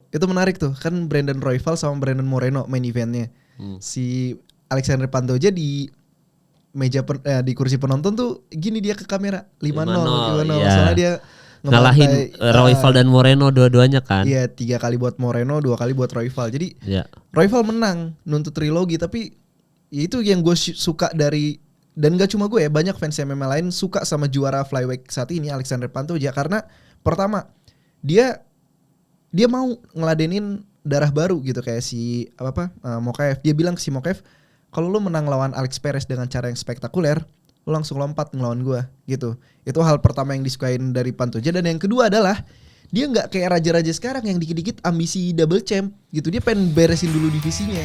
itu menarik tuh. Kan Brandon Royval sama Brandon Moreno main eventnya. Si Alexander Pantoja di di kursi penonton tuh gini dia ke kamera 5-0 iya. soalnya dia ngalahin Royval dan Moreno dua-duanya kan. Iya, 3 kali buat Moreno, 2 kali buat Royval. Jadi Royval menang nuntut trilogi, tapi ya itu yang gue suka dari, dan gak cuma gue ya, banyak fans MMA lain suka sama juara flyweight saat ini Alexander Pantoja karena pertama dia mau ngeladenin darah baru gitu kayak si Mokaev. Dia bilang ke si Mokaev, kalau lu menang lawan Alex Perez dengan cara yang spektakuler, lu langsung lompat ngelawan gue gitu. Itu hal pertama yang disukain dari Pantoja. Dan yang kedua adalah dia nggak kayak raja-raja sekarang yang dikit-dikit ambisi double champ gitu. Dia pengen beresin dulu divisinya.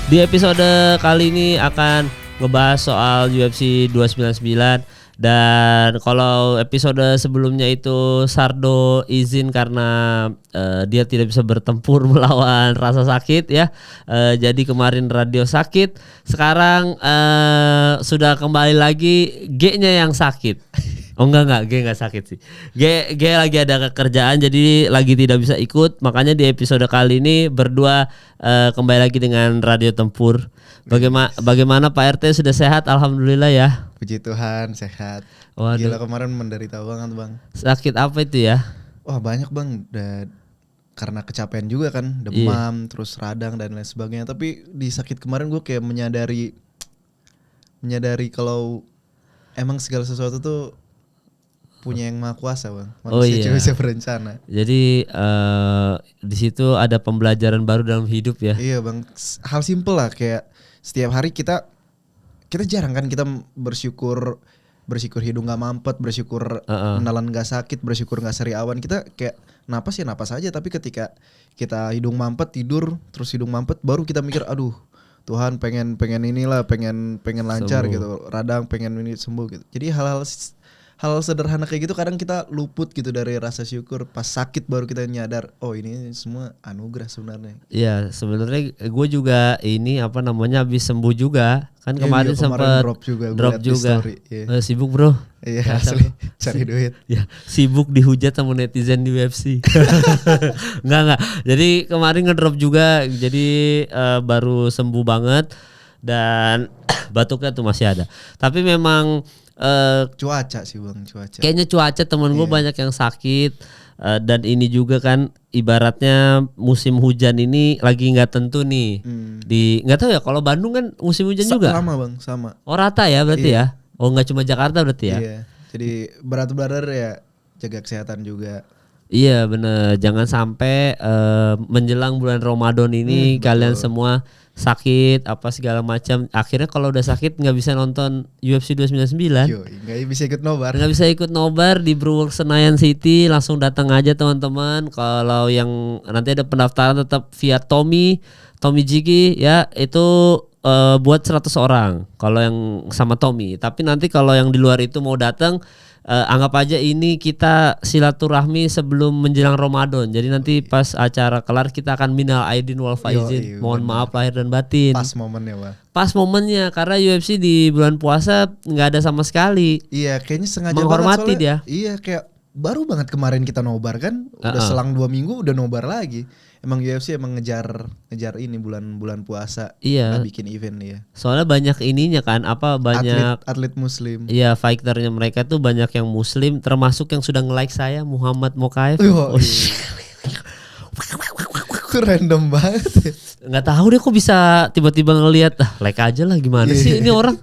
Di episode kali ini akan ngebahas soal UFC 299. Dan kalau episode sebelumnya itu Sardo izin karena dia tidak bisa bertempur melawan rasa sakit ya. Jadi kemarin radio sakit. Sekarang sudah kembali lagi G-nya yang sakit. Oh enggak, G enggak sakit sih. G lagi ada kerjaan jadi lagi tidak bisa ikut. Makanya di episode kali ini berdua kembali lagi dengan Radio Tempur. Bagaimana Pak RT, sudah sehat? Alhamdulillah ya. Puji Tuhan sehat. Waduh. Gila kemarin menderita banget bang. Sakit apa itu ya? Wah banyak bang. Karena kecapean juga kan, demam, terus radang dan lain sebagainya. Tapi di sakit kemarin gue kayak menyadari kalau emang segala sesuatu tuh punya yang maha kuasa bang. Manusia juga bisa berencana. Jadi di situ ada pembelajaran baru dalam hidup ya. Iya bang. Hal simpel lah, kayak setiap hari kita jarang kan kita bersyukur hidung gak mampet, bersyukur menelan gak sakit, bersyukur gak sariawan. Kita kayak napas aja. Tapi ketika kita hidung mampet tidur, terus hidung mampet, baru kita mikir aduh Tuhan pengen inilah, pengen lancar sembuh. Gitu, radang pengen ini sembuh gitu. Jadi hal sederhana kayak gitu kadang kita luput gitu dari rasa syukur. Pas sakit baru kita nyadar, oh ini semua anugerah sebenarnya. Iya, sebenarnya gue juga habis sembuh juga. Kan kemarin sempat drop juga. Sibuk bro. Iya asli, cari duit. Ya, sibuk dihujat sama netizen di UFC. Enggak. Jadi kemarin ngedrop juga. Jadi baru sembuh banget. Dan batuknya tuh masih ada. Tapi memang cuaca sih bang, kayaknya cuaca temen gue banyak yang sakit. Dan ini juga kan ibaratnya musim hujan ini lagi nggak tentu nih. Nggak tahu ya, kalau Bandung kan musim hujan juga sama bang, sama. Oh rata ya berarti ya. Oh nggak cuma Jakarta berarti ya. Iya, jadi brother ya jaga kesehatan juga. Iya bener, jangan sampai menjelang bulan Ramadan ini kalian semua sakit apa segala macam. Akhirnya kalau udah sakit nggak bisa nonton UFC 299. Nggak bisa ikut nobar. Nggak bisa ikut nobar di Brewworks Senayan City. Langsung datang aja teman-teman. Kalau yang nanti ada pendaftaran tetap via Tommy Jiki ya, itu buat 100 orang kalau yang sama Tommy. Tapi nanti kalau yang di luar itu mau datang, anggap aja ini kita silaturahmi sebelum menjelang Ramadan. Jadi nanti pas acara kelar kita akan minal aidin wal faizin. Mohon maaf lahir dan batin. Pas momennya bang. Pas momennya karena UFC di bulan puasa nggak ada sama sekali. Iya, kayaknya sengaja menghormati banget dia. Iya, kayak baru banget kemarin kita nobar kan. Udah selang 2 minggu udah nobar lagi. Emang UFC emang ngejar ini bulan puasa. Iya. Bikin event ya. Soalnya banyak ininya kan, banyak atlet muslim. Iya, fighternya mereka tuh banyak yang muslim, termasuk yang sudah nge-like saya, Muhammad Mokaev. Itu random banget ya. Nggak tahu deh kok bisa tiba-tiba ngelihat like aja lah, gimana sih ini orang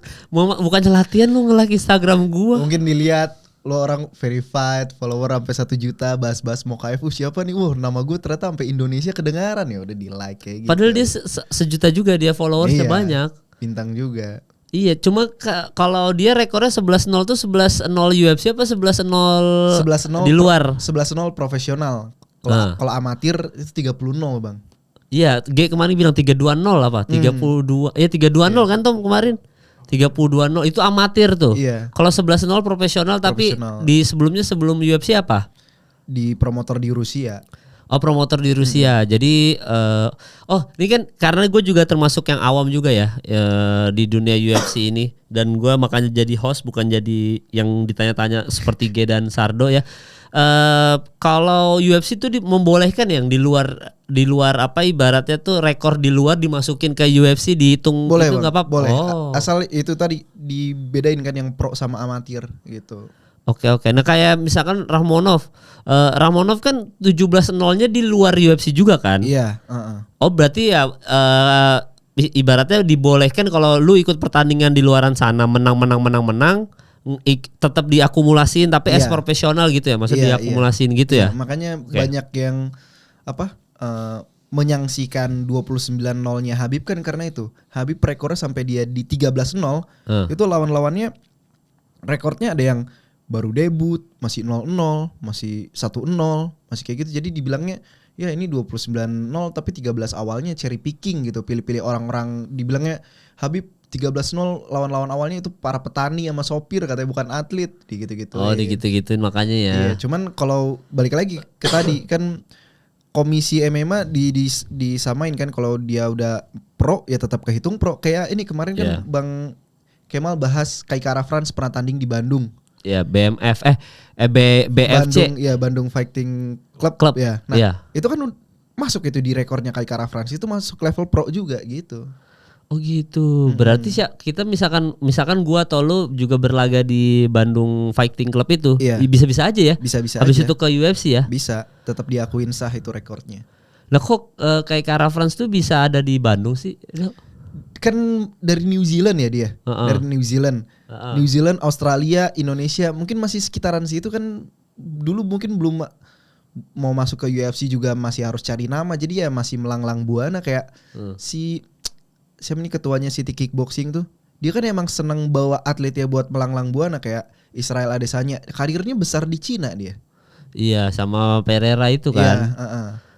bukannya latihan lu nge-like Instagram gua. Mungkin dilihat lo orang verified, follower sampai 1 juta, bahas-bahas Mokaev, siapa nih? Nama gue ternyata sampai Indonesia kedengaran, ya udah di like kayak gitu. Padahal dia sejuta juga dia followersnya banyak. Bintang juga. Iya, cuma kalau dia rekornya 11-0 tuh 11-0 UFC apa 11-0 di luar? 11-0 profesional. Kalau amatir itu 30-0 bang. Iya, G kemarin bilang 3-2-0 apa? 32. Ya 3-2-0 kan Tom kemarin. 32-0 itu amatir tuh. Iya. Kalau 11-0 profesional, tapi di sebelum UFC apa? Di promotor di Rusia. Oh, promotor di Rusia. Jadi ini kan karena gue juga termasuk yang awam juga ya di dunia UFC ini, dan gue makanya jadi host bukan jadi yang ditanya-tanya seperti G dan Sardo ya. Kalau UFC itu membolehkan yang di luar apa ibaratnya tuh rekor di luar dimasukin ke UFC dihitung, boleh, itu nggak apa-apa. Boleh. Oh. Asal itu tadi dibedain kan yang pro sama amatir gitu. Oke. Nah kayak misalkan Rakhmonov kan 17-0-nya di luar UFC juga kan? Iya. Oh berarti ya ibaratnya dibolehkan kalau lu ikut pertandingan di luaran sana menang tetap diakumulasiin tapi as profesional gitu ya, maksudnya diakumulasiin gitu ya. Makanya banyak yang menyaksikan 29-0-nya Khabib kan karena itu. Khabib rekornya sampai dia di 13-0. Itu lawan-lawannya rekornya ada yang baru debut, masih 0-0, masih 1-0, masih kayak gitu. Jadi dibilangnya ya ini 29-0 tapi 13 awalnya cherry picking gitu. Pilih-pilih orang-orang, dibilangnya Khabib 13-0 lawan-lawan awalnya itu para petani sama sopir katanya, bukan atlet, gitu-gitu. Oh, gitu-gituin makanya ya. Iya, cuman kalau balik lagi ke tadi kan komisi MMA disamain kan, kalau dia udah pro ya tetap kehitung pro. Kayak ini kemarin kan Bang Kemal bahas Kai Kara France pernah tanding di Bandung. Ya BMF BFC. Bandung Fighting Club ya. Nah, itu kan masuk itu di rekornya Kai Kara France, itu masuk level pro juga gitu. Oh gitu. Berarti sih kita misalkan gua atau lu juga berlaga di Bandung Fighting Club itu, bisa-bisa aja ya. Bisa-bisa habis aja. itu ke UFC ya. Bisa, tetap diakuin sah itu rekornya. Lah kok kayak Kara France tuh bisa ada di Bandung sih? Kan dari New Zealand ya dia. Dari New Zealand. New Zealand, Australia, Indonesia, mungkin masih sekitaran situ kan. Dulu mungkin belum mau masuk ke UFC juga masih harus cari nama, jadi ya masih melanglang buana kayak siapa nih ketuanya City Kickboxing tuh. Dia kan emang seneng bawa atlet ya buat melanglang buana, kayak Israel Adesanya. Karirnya besar di Cina dia. Iya, sama Pereira itu kan.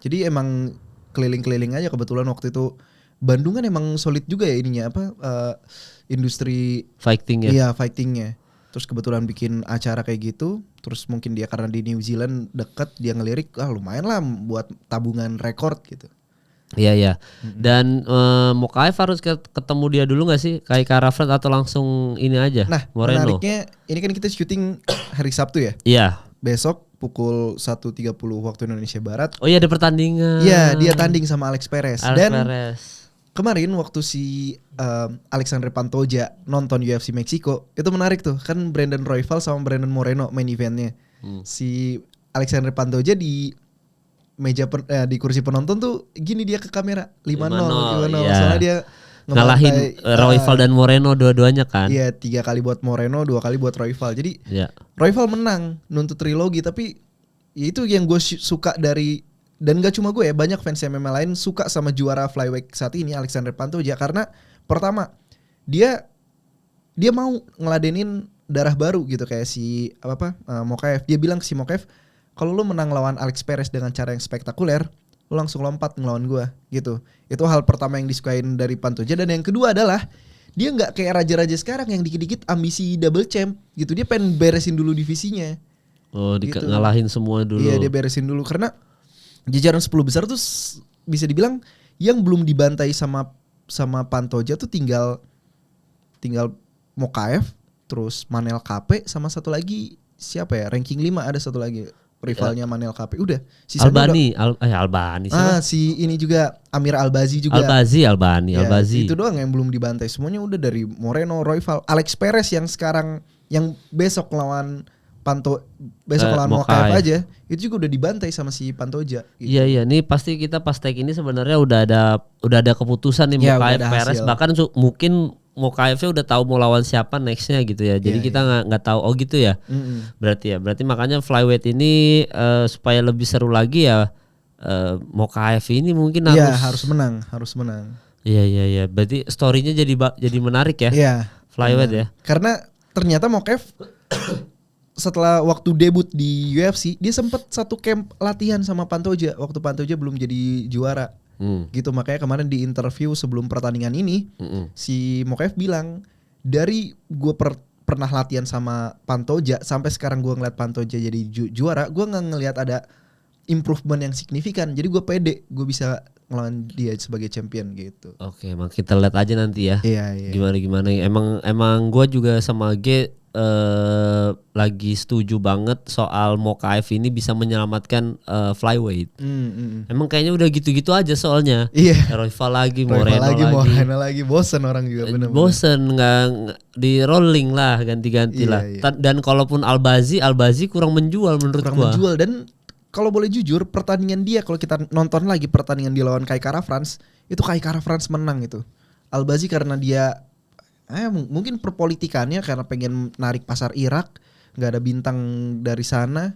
Jadi emang keliling-keliling aja. Kebetulan waktu itu Bandung kan emang solid juga ya ininya industri fighting ya. Iya, fightingnya. Terus kebetulan bikin acara kayak gitu. Terus mungkin dia karena di New Zealand deket, dia ngelirik lumayan lah buat tabungan rekor gitu. Iya. Dan Mokaev harus ketemu dia dulu gak sih Kai Kara France atau langsung ini aja? Nah, Moreno. Menariknya ini kan kita syuting hari Sabtu ya. Iya. Besok pukul 1.30 waktu Indonesia Barat. Oh iya, ada pertandingan. Iya, dia tanding sama Alex Perez. Perez. Kemarin waktu si Alexandre Pantoja nonton UFC Meksiko, itu menarik tuh. Kan Brandon Royval sama Brandon Moreno main eventnya. Si Alexandre Pantoja di meja di kursi penonton tuh gini dia ke kamera 5-0. Iya. Soalnya dia ngalahin Royval dan Moreno dua-duanya kan. Iya, 3 kali buat Moreno, 2 kali buat Royval. Jadi Royval menang nuntut trilogi, tapi ya itu yang gue suka dari, dan gak cuma gue ya, banyak fans MMA lain suka sama juara flyweight saat ini Alexandre Pantoja, karena pertama dia mau ngeladenin darah baru gitu kayak si Mokaev. Dia bilang si Mokaev, kalau lu menang lawan Alex Perez dengan cara yang spektakuler, lu langsung lompat ngelawan gue gitu. Itu hal pertama yang disukain dari Pantoja. Dan yang kedua adalah dia nggak kayak raja-raja sekarang yang dikit-dikit ambisi double champ gitu. Dia pengen beresin dulu divisinya. Oh, gitu. Ngalahin semua dulu. Iya, dia beresin dulu karena jajaran 10 besar tuh bisa dibilang yang belum dibantai sama Pantoja tuh tinggal Mokaev, terus Manel KP, sama satu lagi siapa ya? Ranking 5 ada satu lagi rivalnya Manel KP. Udah, Albani si ini juga Amir Albazi juga. Albani. Itu doang yang belum dibantai. Semuanya udah dari Moreno, Royval, Alex Perez yang sekarang yang besok lawan lawan Mokaev aja, itu juga udah dibantai sama si Pantoja. Gitu. Iya, nih pasti kita pas take ini sebenarnya udah ada keputusan nih Mokaev Perez, bahkan mungkin Mokaevnya udah tahu mau lawan siapa nextnya gitu ya. Jadi kita nggak tahu. Oh gitu ya. Berarti makanya flyweight ini supaya lebih seru lagi ya, Mokaev ini mungkin harus menang. Iya. Berarti storynya jadi menarik ya. Iya. Flyweight ya. Karena ternyata Mokaev setelah waktu debut di UFC, dia sempat satu camp latihan sama Pantoja waktu Pantoja belum jadi juara. Gitu, makanya kemarin di interview sebelum pertandingan ini si Mokaev bilang, dari gue pernah latihan sama Pantoja sampai sekarang gue ngeliat Pantoja jadi juara, gue nggak ngelihat ada improvement yang signifikan. Jadi gue pede gue bisa ngelawan dia sebagai champion gitu. Oke, emang kita lihat aja nanti ya. Iya. Gimana. Emang gue juga sama G lagi setuju banget soal Mokaev ini bisa menyelamatkan flyweight. Emang kayaknya udah gitu-gitu aja soalnya. Iya. Royval lagi, Moreno lagi. Bosen orang juga bener-bener. Bosen nggak di rolling lah ganti-ganti lah. Iya. Dan kalaupun Albazi kurang menjual menurut gua. Dan kalau boleh jujur pertandingan dia kalau kita nonton lagi pertandingan dia lawan Kai Kara France itu Kai Kara France menang itu. Albazi karena dia mungkin perpolitikannya karena pengen narik pasar Irak, nggak ada bintang dari sana.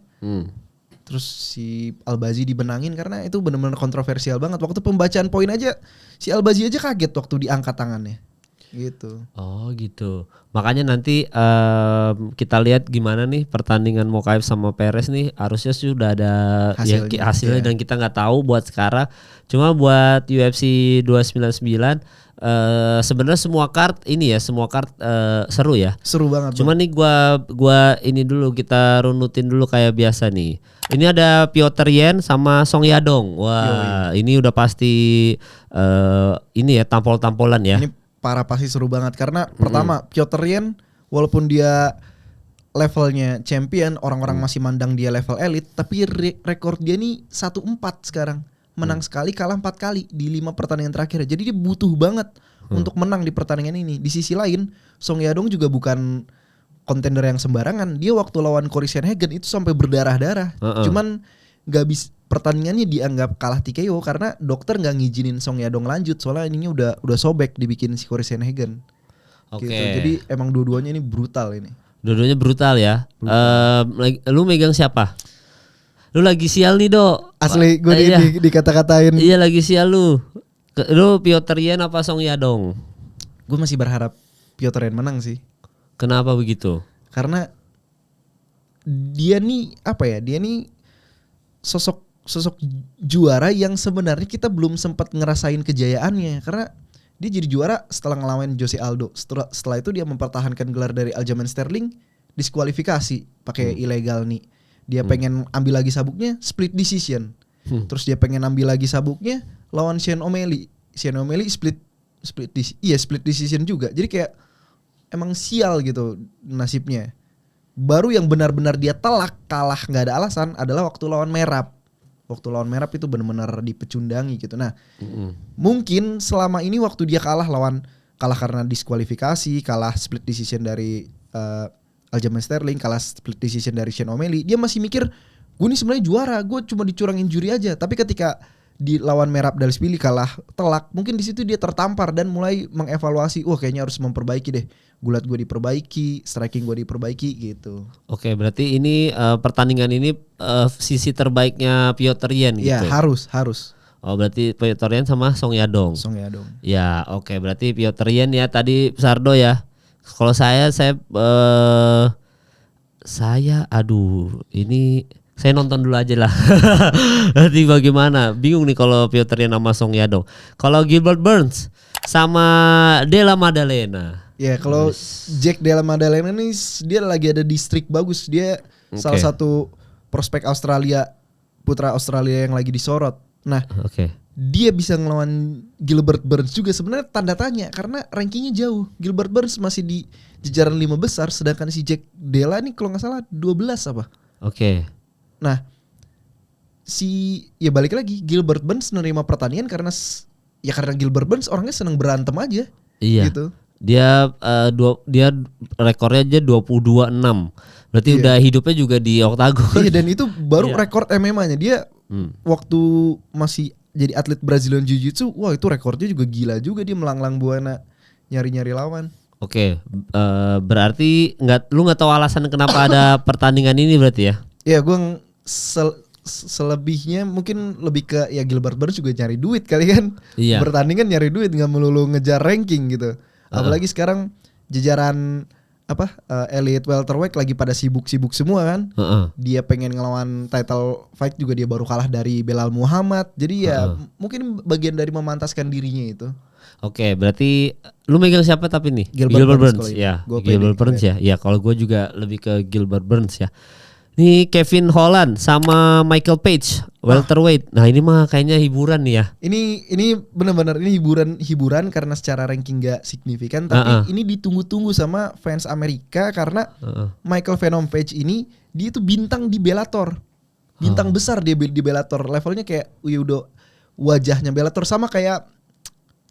Terus si Albazi dibenangin karena itu benar-benar kontroversial banget. Waktu pembacaan poin aja si Albazi aja kaget waktu diangkat tangannya. Gitu. Oh gitu. Makanya nanti kita lihat gimana nih pertandingan Mokaev sama Perez nih, harusnya sudah ada hasilnya dan kita nggak tahu buat sekarang. Cuma buat UFC 299 sebenarnya semua card seru ya. Seru banget. Cuma nih gua ini dulu kita runutin dulu kayak biasa nih. Ini ada Piotr Yan sama Song Yadong. Wah, ini udah pasti ini ya tampol-tampolan ya. Ini pasti seru banget karena pertama Piotr Yan walaupun dia levelnya champion, orang-orang masih mandang dia level elit, tapi rekor dia nih 1-4 sekarang. Menang sekali, kalah 4 kali di 5 pertandingan terakhir. Jadi dia butuh banget untuk menang di pertandingan ini. Di sisi lain, Song Yadong juga bukan kontender yang sembarangan. Dia waktu lawan Cory Sandhagen itu sampai berdarah-darah. Cuman nggak bisa, pertandingannya dianggap kalah TKO karena dokter nggak ngizinin Song Yadong lanjut soalnya ininya udah sobek dibikin si Cory Sandhagen. Oke. Gitu. Jadi emang dua-duanya ini brutal ini. Dua-duanya brutal ya. Lu megang siapa? Lu lagi sial nih, Dok. Asli gue dikata-katain. Iya, lagi sial lu. Lu Piotr Yan apa Song Yadong? Gue masih berharap Piotr Yan menang sih. Kenapa begitu? Karena dia nih dia nih sosok juara yang sebenarnya kita belum sempat ngerasain kejayaannya karena dia jadi juara setelah ngelawan Jose Aldo. Setelah itu dia mempertahankan gelar dari Aljamain Sterling, diskualifikasi pakai ilegal nih. Dia pengen ambil lagi sabuknya, split decision. Terus dia pengen ambil lagi sabuknya lawan Sean O'Malley. Sean O'Malley split decision juga. Jadi kayak emang sial gitu nasibnya. Baru yang benar-benar dia telak kalah nggak ada alasan adalah waktu lawan Merab. Waktu lawan Merab itu benar-benar dipecundangi gitu. Nah, mungkin selama ini waktu dia kalah karena diskualifikasi, kalah split decision dari Aljamain Sterling, kalah split decision dari Sean O'Malley, dia masih mikir gue ini sebenarnya juara, gue cuma dicurangin juri aja. Tapi ketika di lawan Merab Dvalishvili kalah telak, mungkin di situ dia tertampar dan mulai mengevaluasi, kayaknya harus memperbaiki deh. Gulat gue diperbaiki, striking gue diperbaiki gitu. Oke, berarti ini pertandingan ini sisi terbaiknya Piotr Yan gitu. Iya, harus. Oh, berarti Piotr Yan sama Song Yadong. Ya, oke, berarti Piotr Yan ya tadi Sardo ya. Kalau saya nonton dulu aja lah. Nanti bagaimana? Bingung nih kalau Piotr Yan sama Song Yadong. Kalau Gilbert Burns sama Della Maddalena. Ya, kalau Jack Della Maddalena nih dia lagi ada di streak bagus. Dia salah satu prospek Australia, putra Australia yang lagi disorot. Nah, dia bisa ngelawan Gilbert Burns juga sebenarnya tanda tanya karena rankingnya jauh. Gilbert Burns masih di jajaran 5 besar sedangkan si Jack Della nih kalau nggak salah 12 apa. Nah, balik lagi Gilbert Burns menerima pertandingan karena Gilbert Burns orangnya seneng berantem aaja. Iya. Gitu. Dia rekornya aja 22-6. Berarti udah hidupnya juga di oktagon. Iya, dan itu baru rekor MMA-nya. Dia waktu masih jadi atlet Brazilian Jiu-Jitsu, itu rekornya juga gila juga, dia melanglang buana nyari-nyari lawan. Berarti lu nggak tahu alasan kenapa ada pertandingan ini berarti ya? Ya, gue selebihnya mungkin lebih ke Gilbert Burns juga nyari duit kali kan. Iya. Bertandingan nyari duit, nggak melulu ngejar ranking gitu. Apalagi sekarang jajaran elite welterweight lagi pada sibuk-sibuk semua kan. Dia pengen ngelawan title fight juga, dia baru kalah dari Belal Muhammad. Jadi mungkin bagian dari memantaskan dirinya itu. Oke, berarti lu megang siapa tapi nih? Gilbert Burns ya. Gilbert Burns ya. Ya, kalau gue juga lebih ke Gilbert Burns ya. Nih Kevin Holland sama Michael Page welterweight. Nah ini mah kayaknya hiburan nih ya. Ini benar-benar ini hiburan karena secara ranking gak signifikan, tapi ini ditunggu-tunggu sama fans Amerika karena Michael Venom Page ini dia itu bintang di Bellator. Bintang besar dia di Bellator. Levelnya kayak udah wajahnya Bellator sama kayak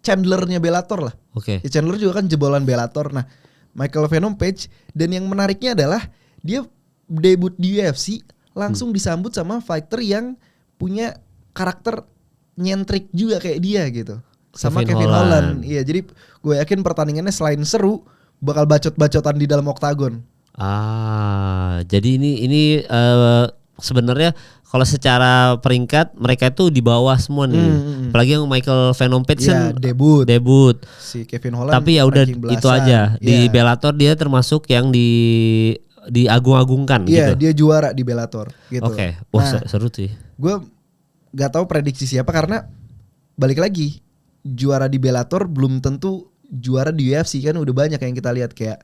Chandlernya Bellator lah. Oke. Ya, Chandler juga kan jebolan Bellator. Nah, Michael Venom Page, dan yang menariknya adalah dia debut di UFC langsung disambut sama fighter yang punya karakter nyentrik juga kayak dia gitu. Sama Kevin Holland. Iya, jadi gue yakin pertandingannya selain seru bakal bacot-bacotan di dalam oktagon. Jadi ini sebenarnya kalau secara peringkat mereka itu di bawah semua nih. Apalagi yang Michael Venom Page ya, debut. Si Kevin Holland. Tapi ya udah itu aja. Di Bellator dia termasuk yang diagung-agungkan gitu. Iya, dia juara di Bellator gitu. Oke. Wah, seru sih. Gue gak tahu prediksi siapa karena balik lagi juara di Bellator belum tentu juara di UFC kan, udah banyak yang kita lihat kayak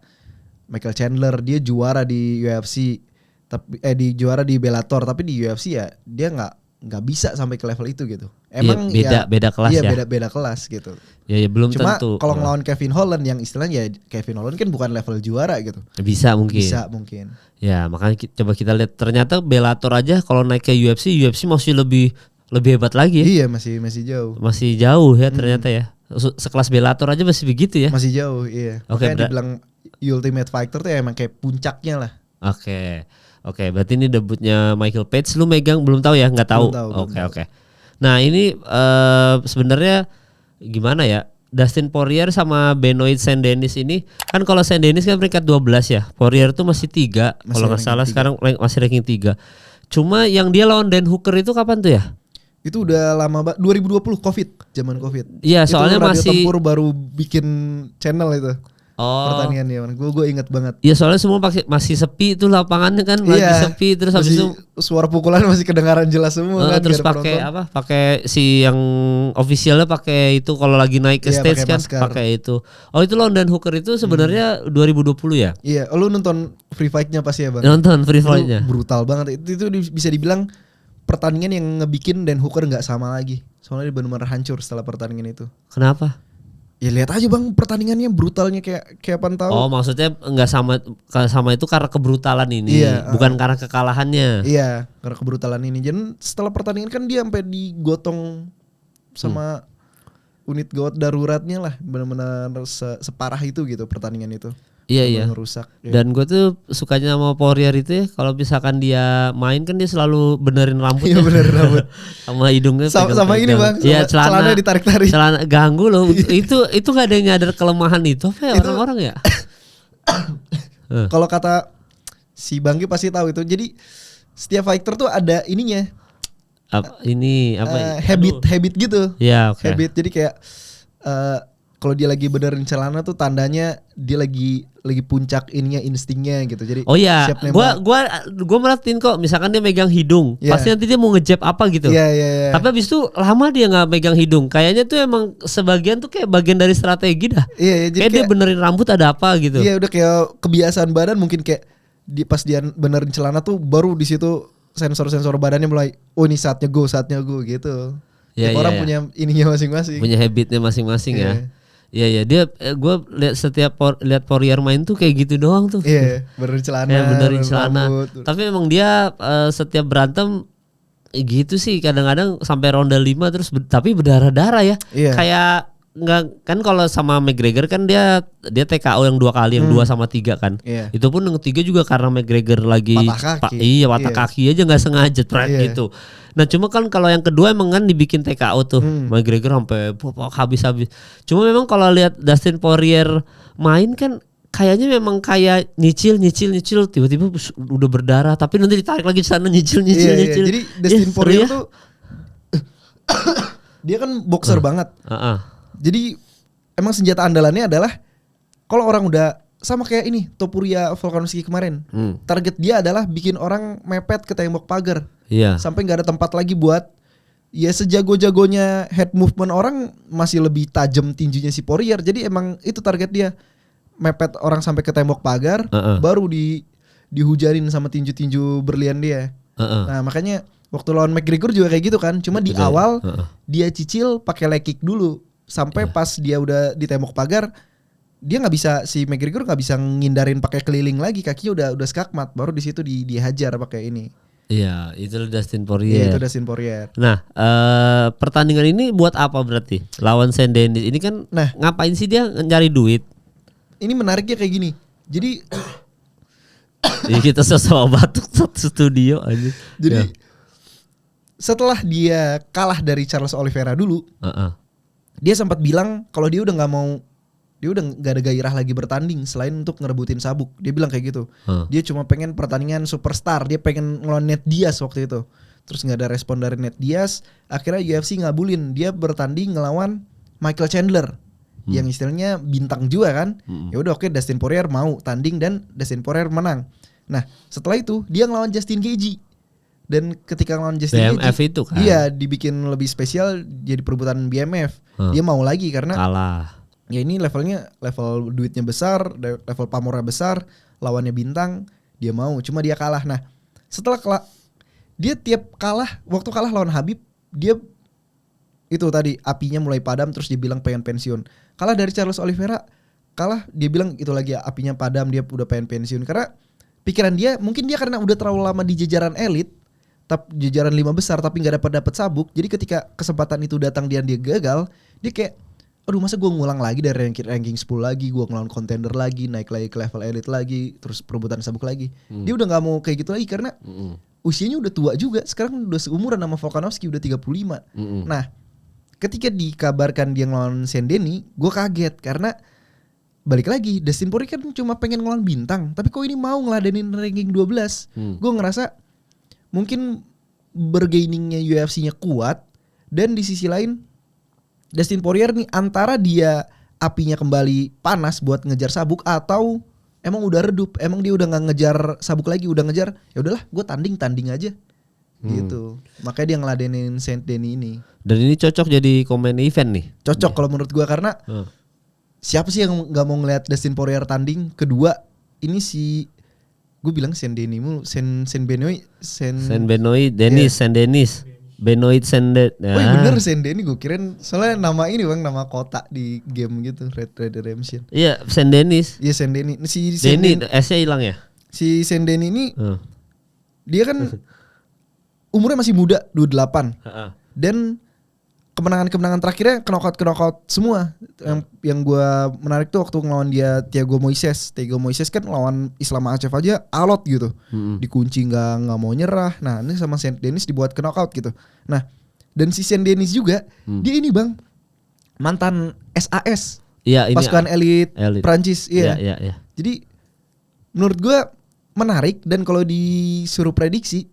Michael Chandler dia juara di UFC tapi juara di Bellator, tapi di UFC ya dia nggak bisa sampai ke level itu gitu. Emang beda kelas ya. Iya, beda kelas gitu. Ya belum Cuma tentu. Kalau ngelawan Kevin Holland yang istilahnya ya Kevin Holland kan bukan level juara gitu. Bisa mungkin. Ya, makanya coba kita lihat ternyata Bellator aja kalau naik ke UFC masih lebih hebat lagi ya. Iya, masih jauh. Masih jauh ya ternyata ya. Sekelas Bellator aja masih begitu ya. Masih jauh, iya. Oke, dibilang Ultimate Fighter tuh ya emang kayak puncaknya lah. Oke, berarti ini debutnya Michael Page. Lu megang belum tahu ya? Nggak tahu. Oke. Nah ini sebenarnya gimana ya? Dustin Poirier sama Benoit Saint-Denis ini kan kalau Saint-Denis kan peringkat 12 ya. Poirier tuh masih 3 kalau nggak salah 3. Sekarang masih ranking 3. Cuma yang dia lawan Dan Hooker itu kapan tuh ya? Itu udah lama banget, 2020 zaman Covid. Iya, soalnya Radio masih Tempur baru bikin channel itu. Pertandingan dia, gue inget banget. Iya, soalnya semua masih sepi itu lapangannya kan, lagi sepi, terus habis itu suara pukulan masih kedengaran jelas semua kan. Terus pakai apa? Pakai si yang officialnya pakai itu kalau lagi naik ke stage kan pakai itu. Oh, itu lawan Dan Hooker itu sebenarnya 2020 ya? Iya, lu nonton free fight-nya pasti ya, Bang. Nonton free fight-nya. Brutal banget. Itu bisa dibilang pertandingan yang ngebikin Dan Hooker nggak sama lagi. Soalnya dia benar-benar hancur setelah pertandingan itu. Kenapa? Ya lihat aja Bang, pertandingannya brutalnya kayak apaan tahu. Oh, maksudnya nggak sama itu karena kebrutalan ini, bukan karena kekalahannya. Iya, karena kebrutalan ini. Jadi setelah pertandingan kan dia sampai digotong sama unit gawat daruratnya lah, benar-benar separah itu gitu pertandingan itu. Iya. Ngerusak. Dan gue tuh sukanya sama Poirier itu ya, kalau misalkan dia main kan dia selalu benerin rambutnya. Iya, benerin rambut. Sama hidungnya. Sama ini Bang. Iya, celana ditarik-tarik. Celana ganggu loh. itu nggak ada yang nyadar kelemahan itu apa ya orang-orang ya? Kalau kata si Bangki pasti tahu itu. Jadi setiap fighter tuh ada ininya. Habit gitu. Iya, oke. Habit. Jadi kayak kalau dia lagi benerin celana tuh tandanya dia lagi puncak ininya, instingnya gitu. Jadi siap nembak. Gua merhatiin kok, misalkan dia megang hidung, pasti nanti dia mau ngejab apa gitu. Iya. Tapi abis itu lama dia nggak megang hidung. Kayaknya tuh emang sebagian tuh kayak bagian dari strategi dah. Iya, jadi kayak dia benerin rambut ada apa gitu. Iya, udah kayak kebiasaan badan mungkin kayak pas dia benerin celana tuh baru di situ sensor-sensor badannya mulai ini saatnya go gitu. Orang punya ininya masing-masing. Punya habitnya masing-masing ya. Iya, dia gue lihat Poirier main tuh kayak gitu doang tuh. Iya, benerin celana. Rambut. Tapi emang dia setiap berantem gitu sih, kadang-kadang sampai ronde 5 terus tapi berdarah-darah ya. Iya. Kayak nggak kan, kalau sama McGregor kan dia TKO yang 2 kali, yang 2 sama 3 kan. Iya. Itu pun yang 3 juga karena McGregor lagi patah kaki aja nggak sengaja gitu. Nah cuma kan kalau yang kedua emang kan dibikin TKO tuh, McGregor sampai habis-habis. Cuma memang kalau lihat Dustin Poirier main kan kayaknya memang kayak nyicil tiba-tiba udah berdarah tapi nanti ditarik lagi ke sana nyicil. Jadi Dustin Poirier tuh dia kan boxer banget. Jadi emang senjata andalannya adalah kalau orang udah sama kayak ini Topuria Volkanovski kemarin. Target dia adalah bikin orang mepet ke tembok pagar. Iya. Sampai nggak ada tempat lagi buat ya sejago-jagonya head movement orang masih lebih tajam tinjunya si Poirier. Jadi emang itu target dia, mepet orang sampai ke tembok pagar, baru dihujanin sama tinju-tinju berlian dia. Nah makanya waktu lawan McGregor juga kayak gitu kan. Cuma di awal dia cicil pakai leg kick dulu sampai pas dia udah ditembok pagar, dia nggak bisa, si McGregor nggak bisa ngindarin pakai keliling lagi, kakinya udah skakmat, baru di situ dihajar pakai ini. Iya, itu Dustin Poirier. Iya, itu Dustin Poirier. Nah, pertandingan ini buat apa berarti? Lawan Saint Denis ini kan ngapain sih dia nyari duit? Ini menariknya kayak gini. Jadi kita sama batuk satu studio aja. Jadi setelah dia kalah dari Charles Oliveira dulu, dia sempat bilang kalau dia udah nggak ada gairah lagi bertanding selain untuk ngerebutin sabuk. Dia bilang kayak gitu. Dia cuma pengen pertandingan superstar. Dia pengen ngelawan Nate Diaz waktu itu. Terus nggak ada respon dari Nate Diaz. Akhirnya UFC ngabulin. Dia bertanding ngelawan Michael Chandler, yang istilahnya bintang juga kan. Ya udah oke, Dustin Poirier mau tanding dan Dustin Poirier menang. Nah setelah itu dia ngelawan Justin Gaethje. Dan ketika ngelawan Justin BMF Gaethje, itu kan iya dibikin lebih spesial jadi perebutan BMF. Dia mau lagi karena kalah. Ya ini level duitnya besar, level pamornya besar, lawannya bintang, dia mau. Cuma dia kalah. Nah setelah dia tiap kalah, waktu kalah lawan Khabib, dia itu tadi apinya mulai padam, terus dia bilang pengen pensiun. Kalah dari Charles Oliveira, dia bilang itu lagi apinya padam, dia udah pengen pensiun. Karena pikiran dia, mungkin dia karena udah terlalu lama di jajaran elit, jajaran 5 besar tapi gak dapat sabuk. Jadi ketika kesempatan itu datang dia gagal, dia kayak, aduh masa gue ngulang lagi dari ranking 10 lagi, gue ngelawan contender lagi, naik lagi ke level elit lagi, terus perebutan sabuk lagi. Dia udah gak mau kayak gitu lagi karena usianya udah tua juga. Sekarang udah seumuran sama Volkanovski, udah 35. Nah ketika dikabarkan dia ngelawan Saint Denis, gue kaget karena balik lagi Dustin Poirier kan cuma pengen ngelawan bintang, tapi kok ini mau ngeladenin ranking 12. Gue ngerasa mungkin bergainingnya UFC-nya kuat, dan di sisi lain Dustin Poirier nih antara dia apinya kembali panas buat ngejar sabuk atau emang udah redup, emang dia udah nggak ngejar sabuk lagi, udah ngejar ya udahlah gue tanding aja gitu. Makanya dia ngeladenin Saint Denis ini. Dan ini cocok jadi komen event nih. Cocok kalau menurut gue karena siapa sih yang nggak mau ngeliat Dustin Poirier tanding? Kedua ini si gue bilang Saint Denis mulu, Saint Benoit Denis, Saint Denis. Benoit Saint-Denis. Oh iya bener Saint Denis, gue kirain soalnya nama ini bang, nama kota di game gitu, Red Dead Redemption. Iya Saint Denis. Iya Saint Denis. Si Denis S-nya hilang ya. Si Saint Denis ini dia kan umurnya masih muda, 28. Dan kemenangan terakhirnya knockout semua. Yang gue menarik tuh waktu ngelawan dia Thiago Moises kan lawan Islam Makhachev aja alot gitu, dikunci nggak mau nyerah. Nah ini sama Saint Denis dibuat knockout gitu. Nah dan si Saint Denis juga dia ini bang mantan SAS, pasukan elit Prancis. Iya. Jadi menurut gue menarik, dan kalau disuruh prediksi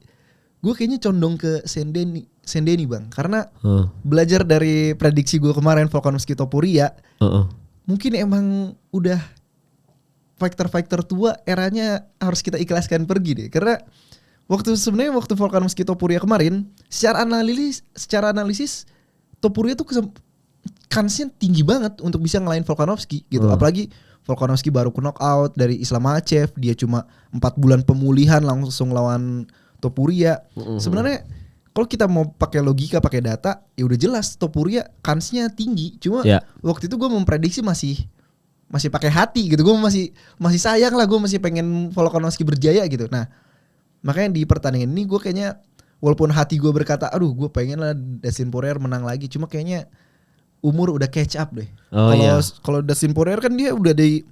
gue kayaknya condong ke Saint Denis bang, karena belajar dari prediksi gue kemarin Volkanovski Topuria, mungkin emang udah fighter tua eranya harus kita ikhlaskan pergi deh. Karena waktu Volkanovski Topuria kemarin secara analisis Topuria tuh kansnya tinggi banget untuk bisa ngelain Volkanovski gitu. Apalagi Volkanovski baru knockout dari Islam Makhachev, dia cuma 4 bulan pemulihan langsung lawan Topuria. Sebenarnya kalau kita mau pakai logika, pakai data, ya udah jelas Topuria kansnya tinggi. Cuma waktu itu gue memprediksi masih pakai hati gitu. Gue masih sayang lah, gue masih pengen Volkanovski berjaya gitu. Nah makanya di pertandingan ini gue kayaknya walaupun hati gue berkata, aduh gue pengen lah Dustin Poirier menang lagi, cuma kayaknya umur udah catch up deh. Kalau Dustin Poirier kan dia udah di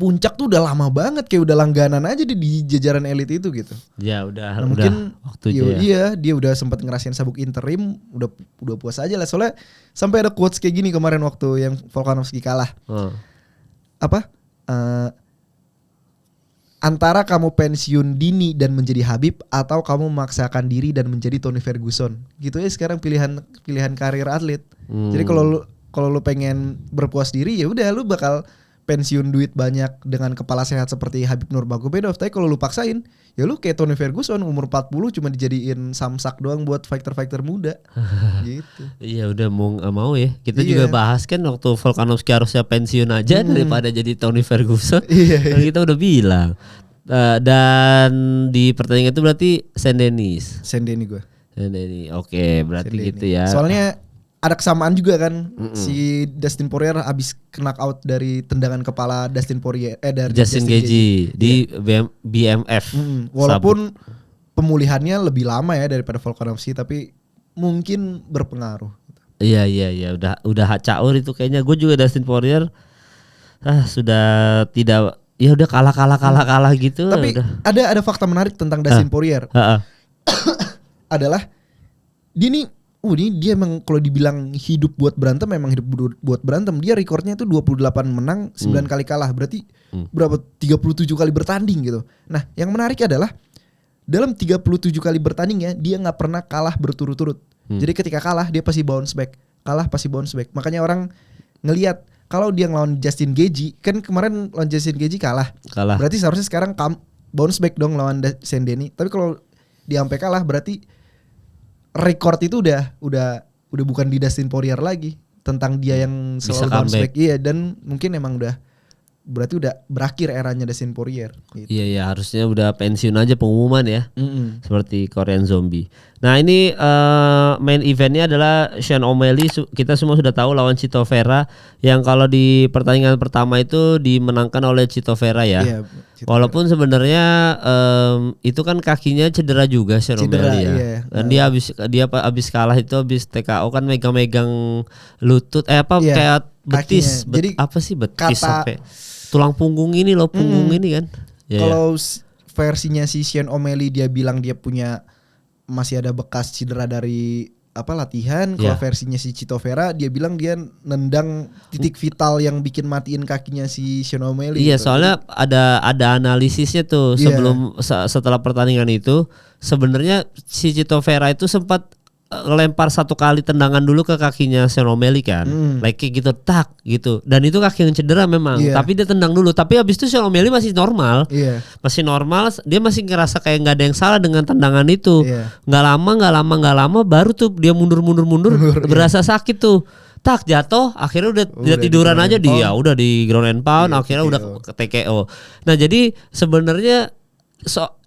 puncak tuh udah lama banget, kayak udah langganan aja di jajaran elit itu gitu. Ya udah. Nah, mungkin waktunya iya dia udah sempat ngerasain sabuk interim, udah puas aja lah. Soalnya sampai ada quotes kayak gini kemarin waktu yang Volkanovski kalah. Antara kamu pensiun dini dan menjadi Khabib, atau kamu memaksakan diri dan menjadi Tony Ferguson. Gitu ya sekarang pilihan karir atlet. Jadi kalau lu pengen berpuas diri, ya udah lu bakal pensiun duit banyak dengan kepala sehat seperti Khabib Nurmagomedov. Tapi kalau lu paksain, ya lu kayak Tony Ferguson umur 40 cuma dijadiin samsak doang buat fighter muda. Gitu. Iya udah mau ya. Kita juga bahas kan waktu Volkanovski harusnya pensiun aja daripada jadi Tony Ferguson. Kita udah bilang Dan di pertandingan itu berarti Saint-Denis gue. Oke, berarti Saint-Denis. Gitu ya. Soalnya ada kesamaan juga kan. Si Dustin Poirier habis knock out dari tendangan kepala Dustin Poirier dari Justin Gaethje di BMF. Walaupun pemulihannya lebih lama ya daripada Volkanovski, tapi mungkin berpengaruh. Iya, udah caur itu kayaknya. Gue juga Dustin Poirier sudah tidak, ya udah kalah gitu. Tapi udah. ada fakta menarik tentang Dustin Poirier. Adalah dia dia emang kalau dibilang hidup buat berantem, memang hidup buat berantem. Dia rekornya itu 28 menang, 9 kali kalah. Berarti berapa? 37 kali bertanding gitu. Nah, yang menarik adalah dalam 37 kali bertanding ya, dia nggak pernah kalah berturut-turut. Jadi ketika kalah dia pasti bounce back. Makanya orang ngelihat kalau dia ngelawan Justin Gaethje, kan kemarin lawan Justin Gaethje kalah. Berarti seharusnya sekarang bounce back dong lawan Saint-Denis. Tapi kalau dia sampai kalah berarti record itu udah bukan di Dustin Poirier lagi, tentang dia yang selalu bounce back. Iya, dan mungkin emang berarti udah berakhir eranya Dustin Poirier gitu. Iya, harusnya udah pensiun aja pengumuman ya. Seperti Korean Zombie. Nah, ini main eventnya adalah Sean O'Malley. Kita semua sudah tahu lawan Chito Vera, yang kalau di pertandingan pertama itu dimenangkan oleh Chito Vera ya. Iya, walaupun sebenarnya itu kan kakinya cedera juga Sean O'Malley ya. Iya. Dan dia habis kalah itu, habis TKO kan megang-megang lutut kayak betis. Jadi apa sih betis sampai tulang punggung ini loh, ini kan. Kalau versinya si Sean O'Malley dia bilang dia masih ada bekas cedera dari latihan. Kalau versinya si Chito Vera dia bilang dia nendang titik vital yang bikin matiin kakinya si Sean O'Malley. Iya, gitu. Soalnya ada analisisnya tuh setelah pertandingan itu, sebenarnya si Chito Vera itu sempat lempar satu kali tendangan dulu ke kakinya Sean O'Malley kan, like gitu, tak gitu, dan itu kaki yang cedera memang, tapi dia tendang dulu, tapi abis itu Sean O'Malley masih normal, dia masih ngerasa kayak nggak ada yang salah dengan tendangan itu, nggak lama baru tuh dia mundur berasa sakit tuh, tak jatuh, akhirnya udah tiduran aja dia, udah di ground and pound, akhirnya udah ke TKO. Nah jadi sebenarnya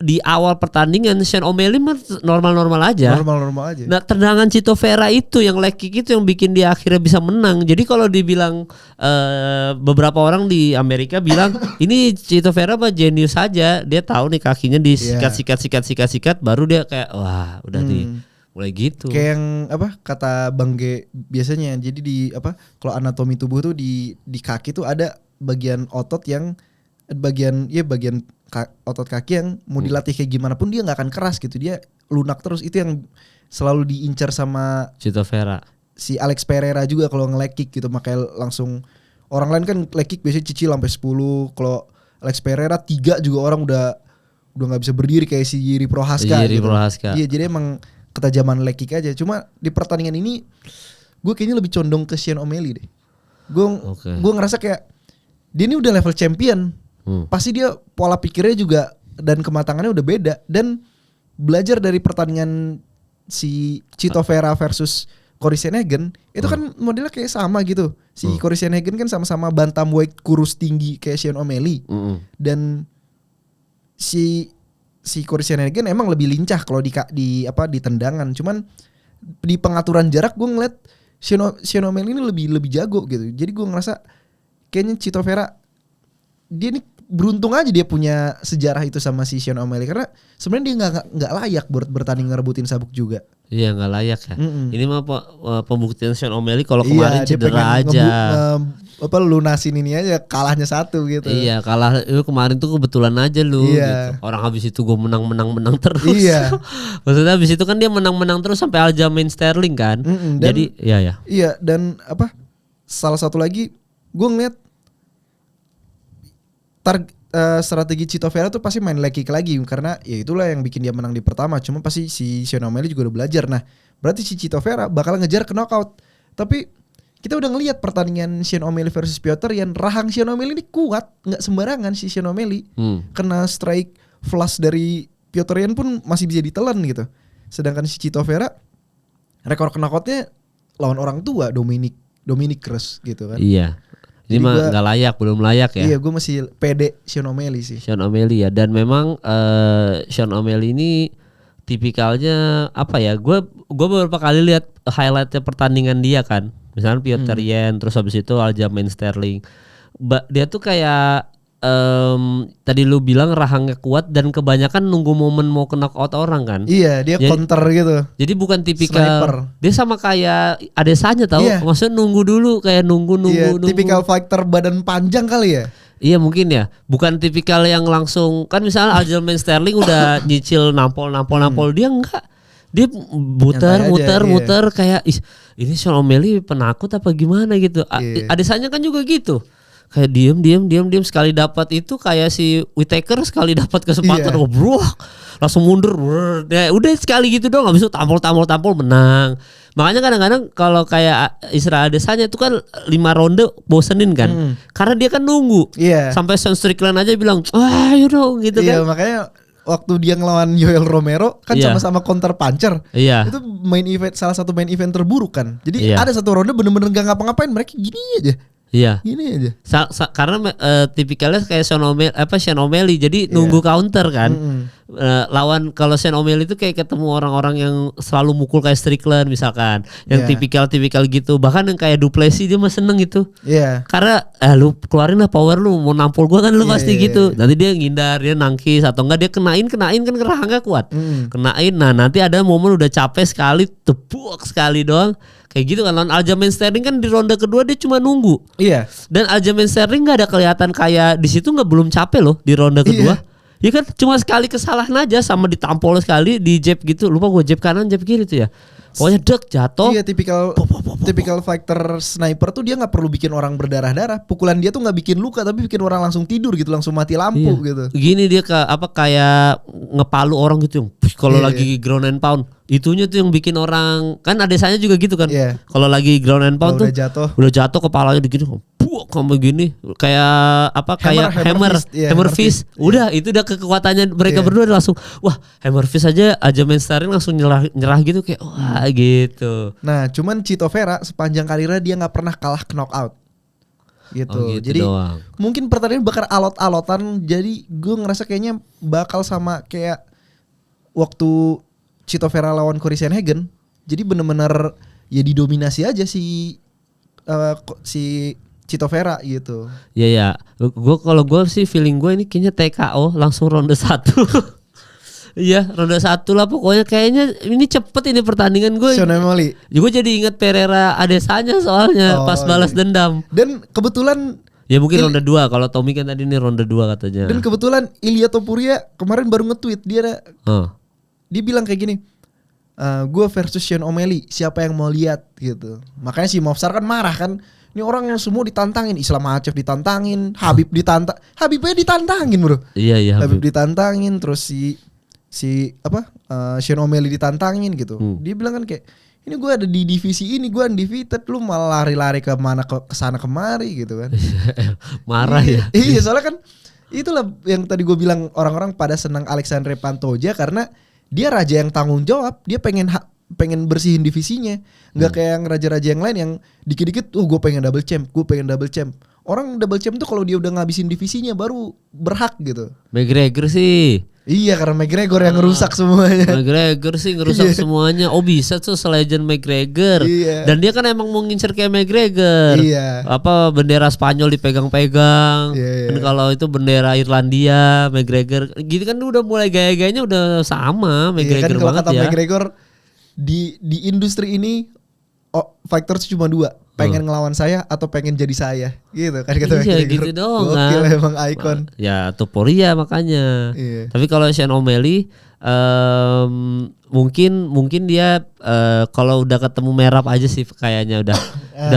di awal pertandingan Sean O'Malley normal-normal aja. Nah, tendangan Chito Vera itu yang leg kick itu yang bikin dia akhirnya bisa menang. Jadi kalau dibilang beberapa orang di Amerika bilang ini Chito Vera mah jenius saja. Dia tahu nih kakinya disikat baru dia kayak wah, udah mulai gitu. Kayak yang kata Bang G biasanya. Jadi kalau anatomi tubuh tuh di kaki tuh ada bagian otot yang bagian otot kaki yang mau dilatih kayak gimana pun dia nggak akan keras gitu, dia lunak terus. Itu yang selalu diincar sama Chito Vera. Si Alex Pereira juga kalau nge-leg kick gitu, makanya langsung orang lain kan leg kick biasanya cicil sampai 10, kalau Alex Pereira 3 juga orang udah nggak bisa berdiri kayak si Jiri Prohaska. Iya, jadi emang ketajaman leg kick aja. Cuma di pertandingan ini gue kayaknya lebih condong ke Sean O'Malley deh. Gue ngerasa kayak dia ini udah level champion. Pasti dia pola pikirnya juga dan kematangannya udah beda, dan belajar dari pertandingan si Chito Vera versus Cory Sandhagen itu kan modelnya kayak sama gitu. Si Cory Sandhagen kan sama-sama bantamweight kurus tinggi kayak Sean O'Malley, dan si Cory Sandhagen emang lebih lincah kalau di tendangan. Cuman di pengaturan jarak gue ngeliat Sean O'Malley ini lebih jago gitu. Jadi gue ngerasa kayaknya Chito Vera dia ini beruntung aja dia punya sejarah itu sama si Sean O'Malley, karena sebenarnya dia nggak layak buat bertanding ngerebutin sabuk juga. Iya, nggak layak ya. Ini mah pembuktian Sean O'Malley kalau kemarin cedera aja. Lunasin ini aja, kalahnya 1 gitu. Iya, kalah itu kemarin tuh kebetulan aja lu. Gitu. Orang habis itu gue menang terus. Iya. Maksudnya habis itu kan dia menang terus sampai Aljamain Sterling kan. Jadi iya. Iya, dan salah satu lagi gue ngeliat strategi Chito Vera tuh pasti main leg kick lagi, karena ya itulah yang bikin dia menang di pertama. Cuma pasti si Sean O'Malley juga udah belajar. Nah, berarti si Chito Vera bakal ngejar ke knockout. Tapi kita udah ngelihat pertandingan Sean O'Malley versus Piotr Yan, rahang Sean O'Malley ini kuat, nggak sembarangan si Sean O'Malley. Kena strike flush dari Piotr Yan pun masih bisa ditelan gitu. Sedangkan si Chito Vera rekor knockoutnya lawan orang tua, Dominic Cruz gitu kan. Iya. Ini mah nggak layak, belum layak ya. Iya, gue masih pede Sean O'Malley sih. Sean O'Malley ya, dan memang Sean O'Malley ini tipikalnya apa ya? Gue beberapa kali lihat highlightnya pertandingan dia kan, misalnya Piotr Yan, terus habis itu Aljamain Sterling. Dia tuh kayak tadi lu bilang rahangnya kuat dan kebanyakan nunggu momen mau kena out orang kan. Iya, dia counter gitu. Jadi bukan tipikal sniper. Dia sama kayak Adesanya tahu. Iya. Maksudnya nunggu dulu, kayak nunggu. Tipikal fighter badan panjang kali ya. Iya mungkin ya. Bukan tipikal yang langsung kan, misalnya Aljamain Sterling udah nyicil nampol dia enggak. Dia muter kayak ini Sean O'Malley penakut apa gimana gitu. Adesanya kan juga gitu. Kayak diem sekali dapat itu kayak si Whittaker sekali dapat kesempatan bro langsung mundur. Ya udah sekali gitu dong, habis itu tampol menang. Makanya kadang-kadang kalau kayak Israel Adesanya itu kan 5 ronde bosenin kan. Karena dia kan nunggu. Sampai Sean Strickland aja bilang, "Ayo dong" gitu kan. Iya, makanya waktu dia ngelawan Yoel Romero kan sama-sama counter puncher. Itu salah satu main event terburuk kan. Jadi ada satu ronde bener-bener gak ngapa-ngapain, mereka gini aja. Iya. Gini aja. Karena tipikalnya kayak Sean O'Malley jadi nunggu counter kan. Lawan kalau Sean O'Malley itu kayak ketemu orang-orang yang selalu mukul kayak Strickland misalkan, yang tipikal gitu. Bahkan yang kayak Duplessis dia mah seneng itu. Karena lu keluarin lah power lu, mau nampol gua kan lu pasti gitu. Nanti dia ngindar, dia nangkis atau enggak dia kenain kan rahangnya kuat. Kenain, nah nanti ada momen udah capek sekali, tebuk sekali doang. Kayak gitu kan. Aljamain Sterling kan di ronde kedua dia cuma nunggu. Dan Aljamain Sterling nggak ada kelihatan kayak di situ, nggak belum capek loh di ronde kedua. Ya kan cuma sekali kesalahan aja sama ditampol sekali di jab gitu. Lupa gue jab kanan jab kiri tuh ya. Pokoknya jatuh. Iya, tipikal fighter sniper tuh dia nggak perlu bikin orang berdarah-darah. Pukulan dia tuh nggak bikin luka tapi bikin orang langsung tidur gitu, langsung mati lampu gitu. Gini dia kayak ngepalu orang gitu yang kalau lagi ground and pound. Itunya tuh yang bikin orang, kan Adesanya juga gitu kan. Kalau lagi ground and pound tuh udah jatuh kepalanya begini, buak kamu gini kayak hammer fist. Udah itu udah kekuatannya mereka berdua langsung wah, hammer fist aja Aljamain Sterling langsung nyerah gitu kayak wah gitu. Nah, cuman Chito Vera sepanjang karirnya dia nggak pernah kalah knockout. Gitu. Jadi doang. Mungkin pertandingan bakal alot-alotan. Jadi gue ngerasa kayaknya bakal sama kayak waktu Chito Vera lawan Cory Sandhagen. Jadi bener-bener ya didominasi aja si Chito Vera gitu. Iya. Kalau gue sih feeling gue ini kayaknya TKO langsung ronde 1. Iya, ronde 1 lah pokoknya, kayaknya ini cepet ini pertandingan gue. Sean O'Malley. Gue jadi inget Pereira Adesanya soalnya pas balas dendam. Dan kebetulan ya mungkin ronde 2 kalau Tommy kan tadi ini ronde 2 katanya. Dan kebetulan Ilia Topuria kemarin baru nge-tweet dia bilang kayak gini, gue versus Sean O'Malley, siapa yang mau lihat gitu. Makanya si Movsar kan marah kan, ini orang yang semua ditantangin, Islam Makhachev ditantangin, Habibnya ditantangin bro. Iya. Habib ditantangin, terus si Sean O'Malley ditantangin gitu. Dia bilang kan kayak, ini gue ada di divisi ini, gue undefeated, lu malah lari-lari ke sana kemari gitu kan. Marah ya. Iya, soalnya kan itulah yang tadi gue bilang, orang-orang pada senang Alexandre Pantoja karena dia raja yang tanggung jawab, dia pengen bersihin divisinya, nggak kayak yang raja-raja yang lain yang dikit-dikit, gue pengen double champ. Orang double champ tuh kalau dia udah ngabisin divisinya baru berhak gitu. McGregor sih. Iya, karena McGregor yang ngerusak semuanya. McGregor sih ngerusak semuanya. Oh bisa tuh selegend McGregor. Dan dia kan emang mau ngincer kayak McGregor. Apa bendera Spanyol dipegang-pegang. Dan kalau itu bendera Irlandia, McGregor gitu kan udah mulai gaya-gayanya udah sama McGregor kan, banget kata ya. McGregor di industri ini fighters cuma 2. Pengen ngelawan saya atau pengen jadi saya gitu kan kata McGregor. Gitu dong. Gokil emang ikon. Ya Topuria makanya. Tapi kalau Sean O'Malley mungkin dia kalau udah ketemu merap aja sih kayaknya udah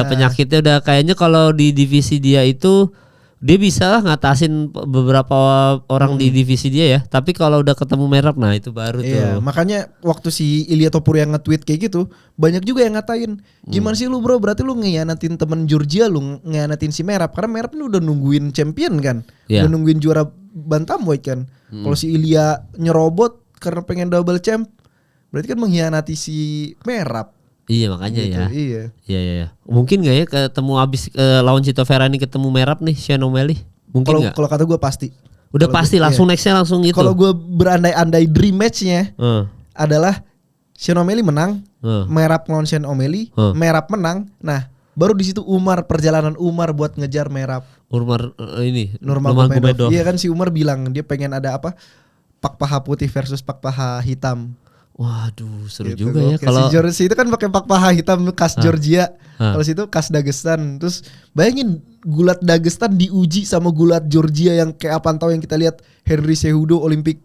penyakitnya udah kayaknya kalau di divisi dia itu dia bisa lah ngatasin beberapa orang di divisi dia ya. Tapi kalau udah ketemu merap nah itu baru tuh. Makanya waktu si Ilia Topuria nge-tweet kayak gitu, banyak juga yang ngatain, gimana sih lu bro, berarti lu ngianatin temen Georgia, lu ngianatin si Merab. Karena Merab ini udah nungguin champion kan, udah nungguin juara bantamweight kan. Kalau si Ilia nyerobot karena pengen double champ, berarti kan mengkhianati si Merab. Iya makanya gitu. ya. Iya. Iya. Mungkin gak ya ketemu abis lawan Chito Vera ini ketemu Merab nih Sean O'Malley? Mungkin gak? Kalau kata gue pasti. Udah pasti langsung nextnya langsung itu. Kalau gue berandai-andai dream matchnya adalah Sean O'Malley menang, Merab lawan Sean O'Malley, Merab menang. Nah, baru di situ perjalanan Umar buat ngejar Merab. Nurmagomedov. Iya kan si Umar bilang dia pengen ada apa? Pak paha putih versus pak paha hitam. Waduh, seru gitu, juga ya kalau si Georgia itu kan pakai pak paha hitam khas Georgia. Kalau situ khas Dagestan. Terus bayangin gulat Dagestan diuji sama gulat Georgia yang kayak apaan tahu yang kita lihat Henry Cejudo Olympic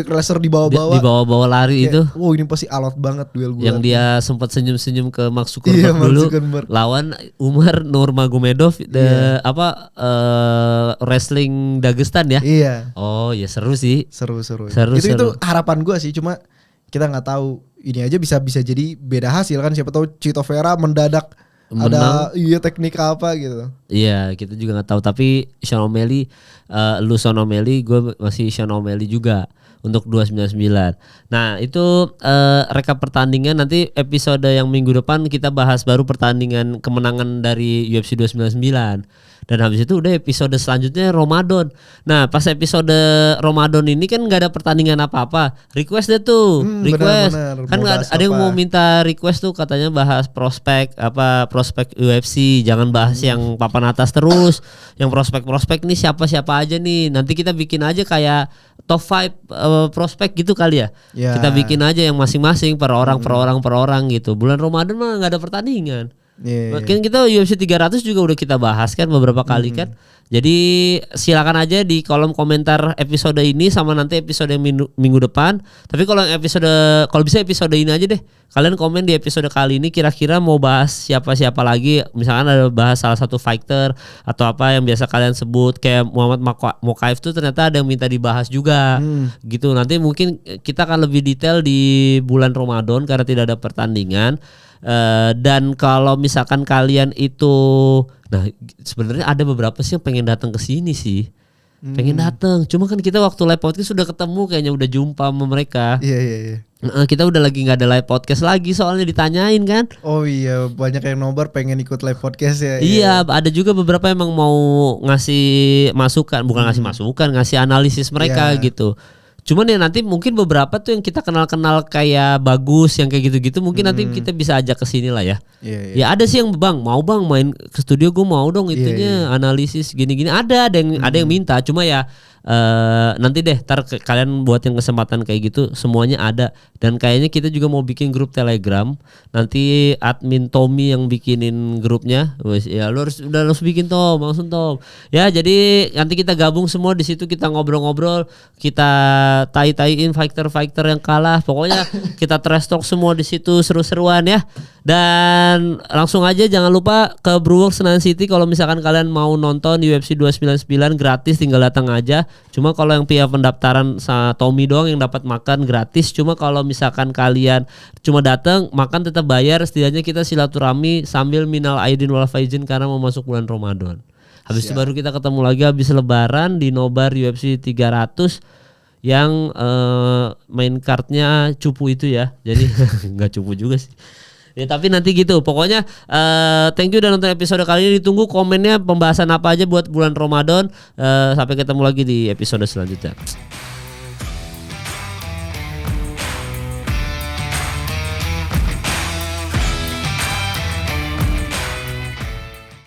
racer di bawah-bawah lari kayak, itu. Wow, ini pasti alot banget duel gulat. Yang dia sempat senyum-senyum ke Mark Zuckerberg dulu lawan Umar Nurmagomedov wrestling Dagestan ya. Iya. Oh, ya seru sih. Seru. Itu harapan gue sih, cuma kita nggak tahu, ini aja bisa jadi beda hasil kan, siapa tahu Chito Vera mendadak menang. Ada teknik apa gitu. Iya, kita juga nggak tahu, tapi Sean O'Malley, Sean O'Malley, gue masih Sean O'Malley juga untuk 299. Nah, itu rekap pertandingan. Nanti episode yang minggu depan kita bahas baru pertandingan kemenangan dari UFC 299. Dan habis itu udah episode selanjutnya Ramadan. Nah pas episode Ramadan ini kan gak ada pertandingan apa-apa. Request deh tuh, request. Bener. Kan ada yang mau minta request tuh, katanya bahas prospek UFC. Jangan bahas yang papan atas terus. Yang prospek nih siapa aja nih. Nanti kita bikin aja kayak top 5 prospek gitu kali ya. Kita bikin aja yang masing-masing per orang gitu. Bulan Ramadan mah gak ada pertandingan. Makin kita UFC 300 juga udah kita bahas kan beberapa kali kan. Jadi silakan aja di kolom komentar episode ini sama nanti episode yang minggu depan. Tapi kalau bisa episode ini aja deh. Kalian komen di episode kali ini kira-kira mau bahas siapa lagi. Misalkan ada bahas salah satu fighter atau apa yang biasa kalian sebut kayak Muhammad Mokaev tuh ternyata ada yang minta dibahas juga. Gitu. Nanti mungkin kita akan lebih detail di bulan Ramadan karena tidak ada pertandingan. Dan kalau misalkan kalian itu, nah sebenarnya ada beberapa sih yang pengen datang ke sini sih, pengen datang. Cuma kan kita waktu live podcast sudah ketemu, kayaknya udah jumpa sama mereka. Iya. Kita udah lagi nggak ada live podcast lagi soalnya ditanyain kan. Oh iya, banyak yang nobar pengen ikut live podcast ya. Iya, ada juga beberapa emang mau ngasih masukan, bukan ngasih masukan, ngasih analisis mereka gitu. Cuman ya nanti mungkin beberapa tuh yang kita kenal kayak bagus yang kayak gitu-gitu mungkin nanti kita bisa ajak ke sini lah ya. Ya ada sih yang mau main ke studio, gue mau dong itunya analisis gini-gini. Ada yang minta, cuma ya nanti deh kalian buatin kesempatan kayak gitu, semuanya ada. Dan kayaknya kita juga mau bikin grup Telegram. Nanti admin Tommy yang bikinin grupnya. Ya lu harus bikin langsung Tom. Ya jadi nanti kita gabung semua di situ, kita ngobrol-ngobrol, kita tai-taiin fighter yang kalah. Pokoknya kita trash talk semua di situ, seru-seruan ya. Dan langsung aja jangan lupa ke Brewworks Senayan City kalau misalkan kalian mau nonton UFC 299 gratis, tinggal datang aja. Cuma kalau yang pihak pendaftaran sama Tommy doang yang dapat makan gratis. Cuma kalau misalkan kalian cuma datang, makan tetap bayar. Setidaknya kita silaturahmi sambil minal aidin wal faizin karena mau masuk bulan Ramadan. Habis itu baru kita ketemu lagi habis lebaran di nobar UFC 300 yang main cardnya cupu itu ya. Jadi nggak cupu juga sih. Ya tapi nanti gitu. Pokoknya thank you udah nonton episode kali ini. Ditunggu komennya pembahasan apa aja buat bulan Ramadan. Sampai ketemu lagi di episode selanjutnya.